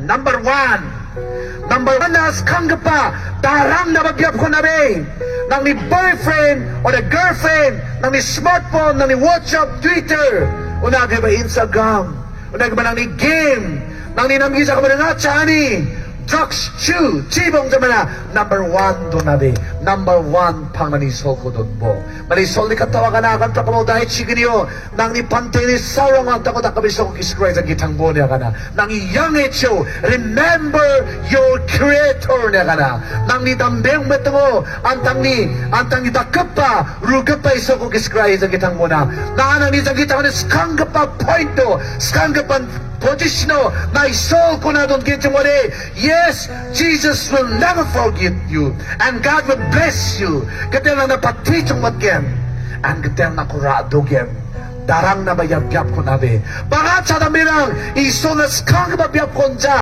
Number one na skangga pa, darang na magyap ko na rin. Nang ni boyfriend o na girlfriend, nang ni smartphone, nang ni WhatsApp, Twitter, o na ba Instagram, o na ba nang ni game, nang ni namgisa ka ba na chani, drugs, chew, chibong sa mga, number one doon nabi. Number one pang manisol ko doon po. Manisol ni katawa ka na, kanta ko mo dahil siginiyo, nang ni pantini sarang ang takot ang kabisok ko kiskraya sa gitang buo niya ka na. Nang iyang etyo, remember your creator niya ka na. Nang ni dambeng betungo, antang ni takap pa, rugap pa iso ko kiskraya sa gitang buo na. Nang ni sa gitang ni skangga pa pointo, skangga pa posisyono na isol ko na doon kitang wali. Yes, Jesus will never forget you. And God will bless you. Katang na napatitong matgen. And katang nakurado gen. Darang na bayab-yab ko nabi. Bangat sa namirang isol na skang babiyab ko dyan.